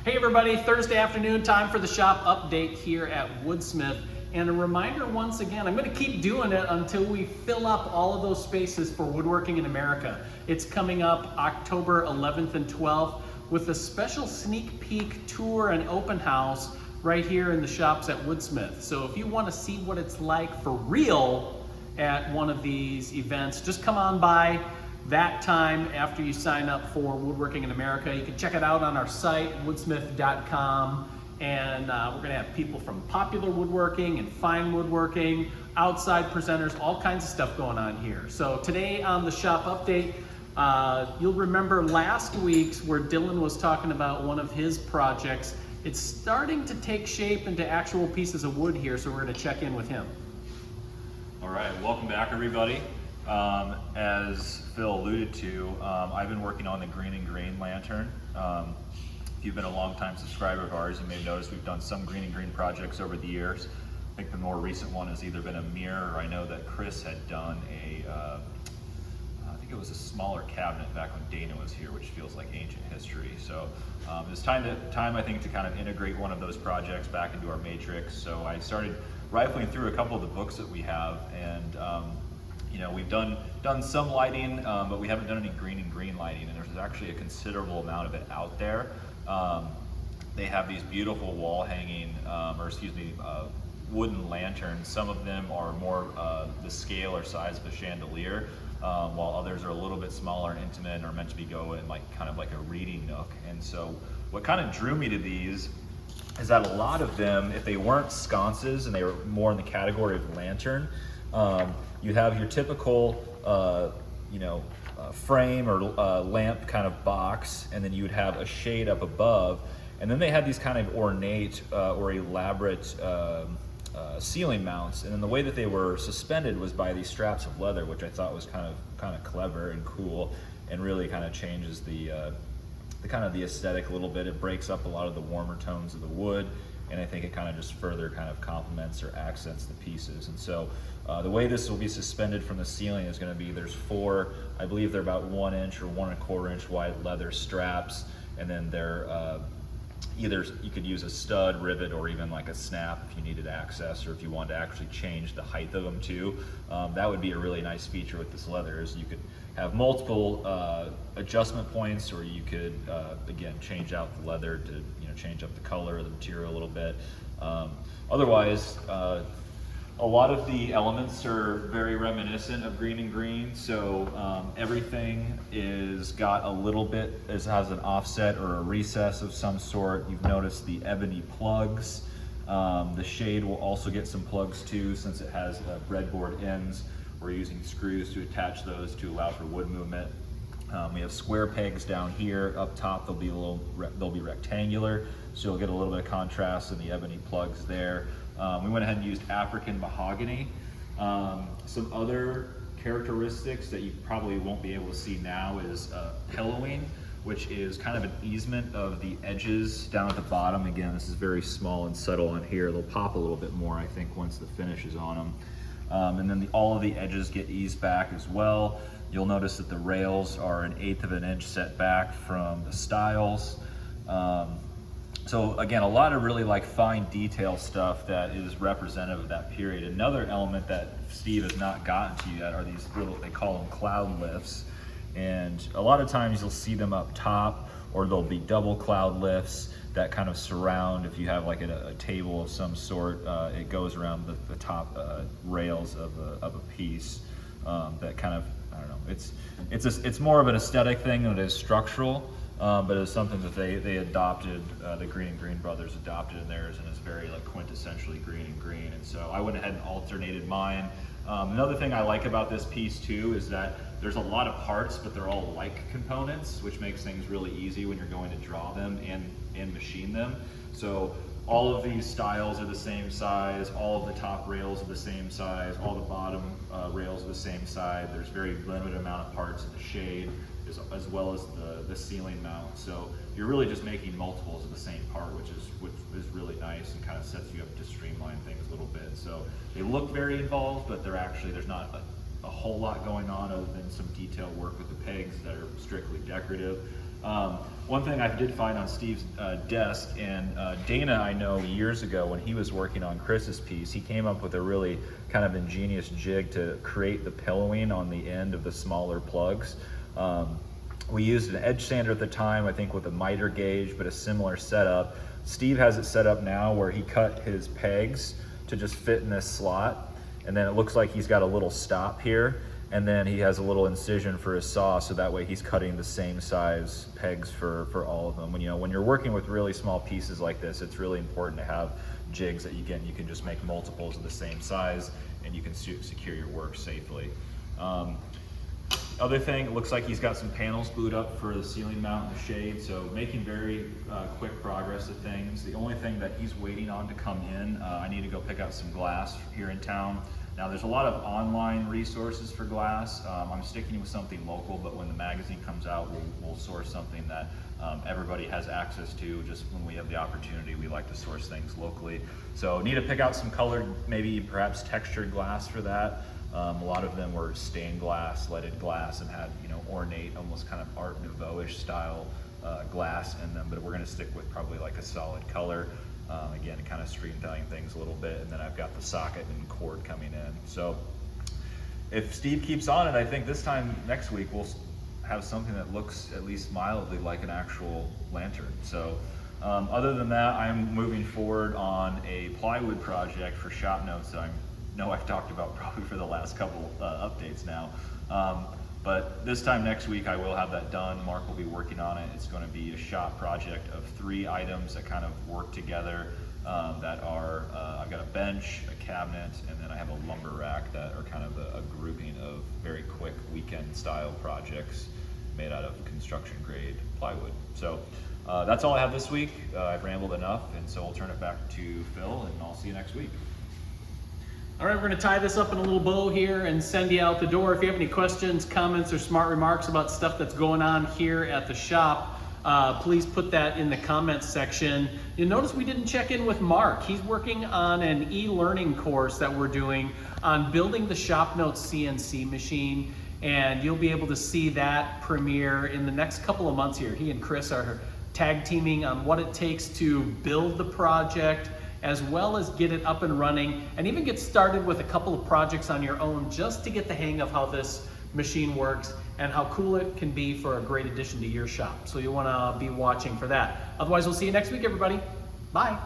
Hey everybody, Thursday afternoon, time for the shop update here at Woodsmith. And a reminder once again, I'm going to keep doing it until we fill up all of those spaces for Woodworking in America. It's coming up October 11th and 12th with a special sneak peek tour and open house right here in the shops at Woodsmith. So if you want to see what it's like for real at one of these events, just come on by that time after you sign up for Woodworking in America. You can check it out on our site, woodsmith.com. And we're going to have people from popular woodworking and fine woodworking, outside presenters, all kinds of stuff going on here. So today on the shop update, you'll remember last week's where Dillon was talking about one of his projects. It's starting to take shape into actual pieces of wood here, so we're going to check in with him. All right, welcome back everybody. As Phil alluded to, I've been working on the Greene Greene lantern. If you've been a long-time subscriber of ours, you may have noticed we've done some Greene Greene projects over the years. I think the more recent one has either been a mirror, or I know that Chris had done I think it was a smaller cabinet back when Dana was here, which feels like ancient history. So it's time I think to kind of integrate one of those projects back into our matrix. So I started rifling through a couple of the books that we have, and you know, we've done some lighting, but we haven't done any Greene Greene lighting, and there's actually a considerable amount of it out there. They have these beautiful wall hanging, wooden lanterns. Some of them are more the scale or size of a chandelier, while others are a little bit smaller and intimate and are meant to be going like kind of like a reading nook. And so what kind of drew me to these is that a lot of them, if they weren't sconces and they were more in the category of lantern, you have your typical, frame or lamp kind of box, and then you would have a shade up above, and then they had these kind of ornate or elaborate ceiling mounts, and then the way that they were suspended was by these straps of leather, which I thought was kind of clever and cool, and really kind of changes the aesthetic a little bit. It breaks up a lot of the warmer tones of the wood, and I think it kind of just further kind of complements or accents the pieces. And so the way this will be suspended from the ceiling is going to be, there's four, I believe they're about 1 inch or 1 1/4 inch wide leather straps, and then they're either you could use a stud, rivet, or even like a snap if you needed access, or if you wanted to actually change the height of them too. That would be a really nice feature with this leather, is you could have multiple adjustment points, or you could again change out the leather to change up the color of the material a little bit. Otherwise, a lot of the elements are very reminiscent of Greene Greene. So everything is got a little bit, has an offset or a recess of some sort. You've noticed the ebony plugs. The shade will also get some plugs too, since it has breadboard ends. We're using screws to attach those to allow for wood movement. We have square pegs down here. Up top, they'll be rectangular, so you'll get a little bit of contrast in the ebony plugs there. We went ahead and used African mahogany. Some other characteristics that you probably won't be able to see now is pillowing, which is kind of an easement of the edges down at the bottom. Again, this is very small and subtle on here. They'll pop a little bit more, I think, once the finish is on them. And then all of the edges get eased back as well. You'll notice that the rails are 1/8 of an inch set back from the stiles. So again, a lot of really like fine detail stuff that is representative of that period. Another element that Steve has not gotten to yet are these little, they call them cloud lifts. And a lot of times you'll see them up top, or there'll be double cloud lifts that kind of surround, if you have like a table of some sort, it goes around the top rails of a piece. That kind of, I don't know, it's more of an aesthetic thing than it is structural. But it's something that they adopted, the Greene Greene brothers adopted in theirs, and it's very like quintessentially Greene Greene. And so I went ahead and alternated mine. Another thing I like about this piece too is that there's a lot of parts, but they're all like components, which makes things really easy when you're going to draw them and machine them. So all of these stiles are the same size, all of the top rails are the same size, all the bottom rails are the same size. There's very limited amount of parts in the shade, as well as the ceiling mount. So you're really just making multiples of the same part, which is really nice and kind of sets you up to streamline things a little bit. So they look very involved, but there's not a whole lot going on other than some detail work with the pegs that are strictly decorative. One thing I did find on Steve's desk, and Dana, I know years ago when he was working on Chris's piece, he came up with a really kind of ingenious jig to create the pillowing on the end of the smaller plugs. We used an edge sander at the time, I think with a miter gauge, but a similar setup. Steve has it set up now where he cut his pegs to just fit in this slot, and then it looks like he's got a little stop here, and then he has a little incision for his saw, so that way he's cutting the same size pegs for all of them. When you're working with really small pieces like this, it's really important to have jigs that you can just make multiples of the same size, and you can secure your work safely. Other thing, it looks like he's got some panels glued up for the ceiling mount and the shade, so making very quick progress of things. The only thing that he's waiting on to come in, I need to go pick out some glass here in town. Now there's a lot of online resources for glass. I'm sticking with something local, but when the magazine comes out, we'll source something that everybody has access to. Just when we have the opportunity, we like to source things locally. So need to pick out some colored, maybe perhaps textured glass for that. A lot of them were stained glass, leaded glass, and had ornate, almost kind of Art Nouveau-ish style glass in them. But we're going to stick with probably like a solid color. Again, kind of streamlining things a little bit, and then I've got the socket and cord coming in. So if Steve keeps on it, I think this time next week we'll have something that looks at least mildly like an actual lantern. So other than that, I'm moving forward on a plywood project for shop notes that I know I've talked about probably for the last couple updates now. But this time next week I will have that done. Mark will be working on it. It's going to be a shop project of 3 items that kind of work together that are, I've got a bench, a cabinet, and then I have a lumber rack that are kind of a grouping of very quick weekend style projects made out of construction grade plywood. So that's all I have this week. I've rambled enough, and so I'll turn it back to Phil, and I'll see you next week. All right, we're going to tie this up in a little bow here and send you out the door. If you have any questions, comments, or smart remarks about stuff that's going on here at the shop, please put that in the comments section. You'll notice we didn't check in with Mark. He's working on an e-learning course that we're doing on building the Shop Notes CNC machine, and you'll be able to see that premiere in the next couple of months here. He and Chris are tag teaming on what it takes to build the project, as well as get it up and running, and even get started with a couple of projects on your own just to get the hang of how this machine works and how cool it can be for a great addition to your shop. So you want to be watching for that. Otherwise, we'll see you next week, everybody. Bye.